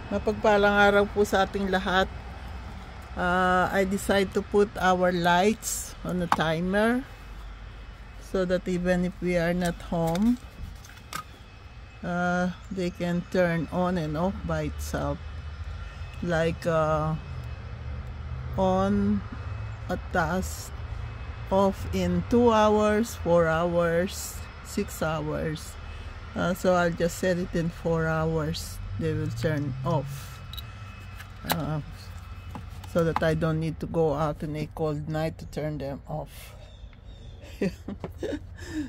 Mapagpalang araw po sa ating lahat. I decide to put our lights on a timer so that even if we are not home, they can turn on and off by itself. Like on at task, off in 2 hours, 4 hours, 6 hours. So I'll just set it in 4 hours. They will turn off so that I don't need to go out in a cold night to turn them off.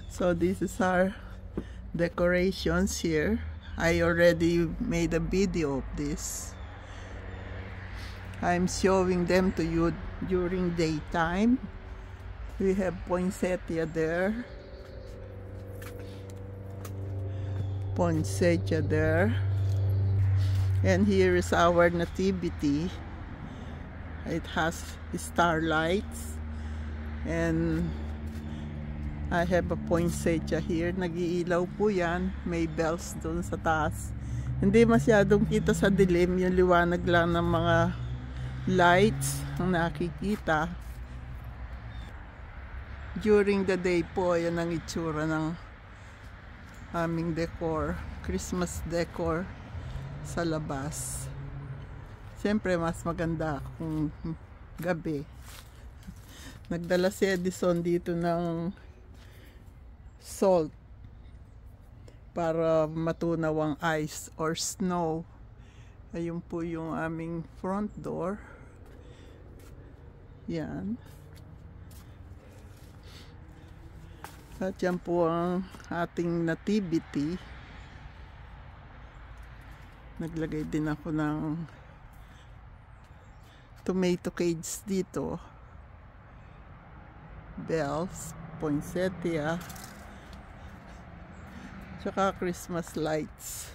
So this is our decorations here. I already made a video of this. I'm showing them to you during daytime. We have poinsettia there, poinsettia there, and here is our nativity. It has starlights, and I have a poinsettia here. Nag-iilaw po yan. May bells doon sa taas. Hindi masyadong kita sa dilim, yung liwanag lang ng mga lights ang nakikita. During the day po, yan ang itsura ng aming decor, Christmas decor sa labas. Siyempre mas maganda kung gabi. Nagdala si Edison dito ng salt para matunaw ang ice or snow. Ayun po yung aming front door. Yan. At yan po ang ating nativity. Naglagay din ako ng tomato cage dito. Bells, poinsettia, tsaka Christmas lights.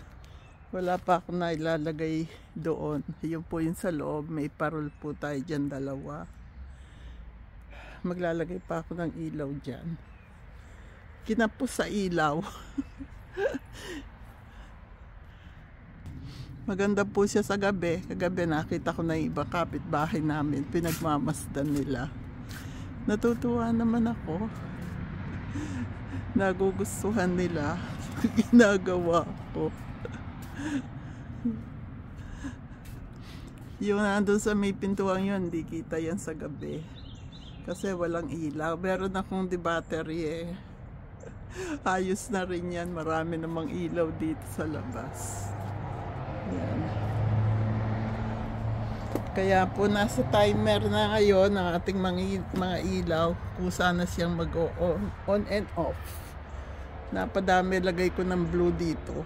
Wala pa ako na ilalagay doon. Yun po yung sa loob. May parol po tayo dyan, dalawa. Maglalagay pa ako ng ilaw dyan. Kinapos sa ilaw. Maganda po siya sa gabi. Kagabi nakita ko na yung ibang kapitbahay namin. Pinagmamasdan nila. Natutuwa naman ako. Nagugustuhan nila. Ginagawa ko. Yung nandun sa may pintuang yun, hindi kita yan sa gabi. Kasi walang ilaw. Meron akong battery eh. Ayos na rin yan. Marami namang ilaw dito sa labas. Yan. Kaya po nasa timer na ngayon ang ating mga ilaw kung sana siyang mag-on and off. Napadami, lagay ko ng blue dito.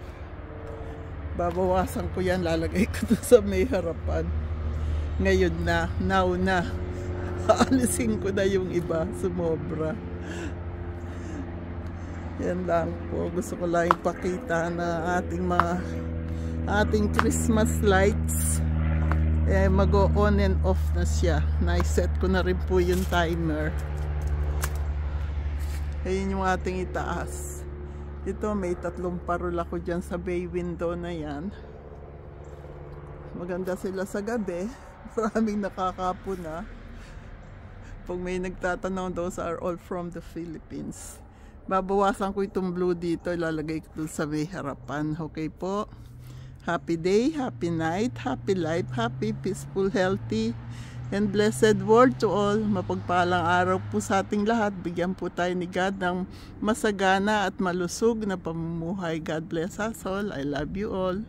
Babawasan ko yan, lalagay ko doon sa may harapan. Ngayon na, now na. Aalisin ko na yung iba, sumobra. Yan lang po. Gusto ko lang ipakita na ating Christmas lights. Eh, mag-on and off na siya. Na-set ko na rin po yung timer. Ayun yung ating itaas. Ito, may 3 parol ako dyan sa bay window na yan. Maganda sila sa gabi. Maraming nakakapuna. Pag may nagtatanong, those are all from the Philippines. Babawasan ko itong blue dito, ilalagay ko dun sa may harapan. Okay po? Happy day, happy night, happy life, happy, peaceful, healthy, and blessed world to all. Mapagpalang araw po sa ating lahat. Bigyan po tayo ni God ng masagana at malusog na pamumuhay. God bless us all. I love you all.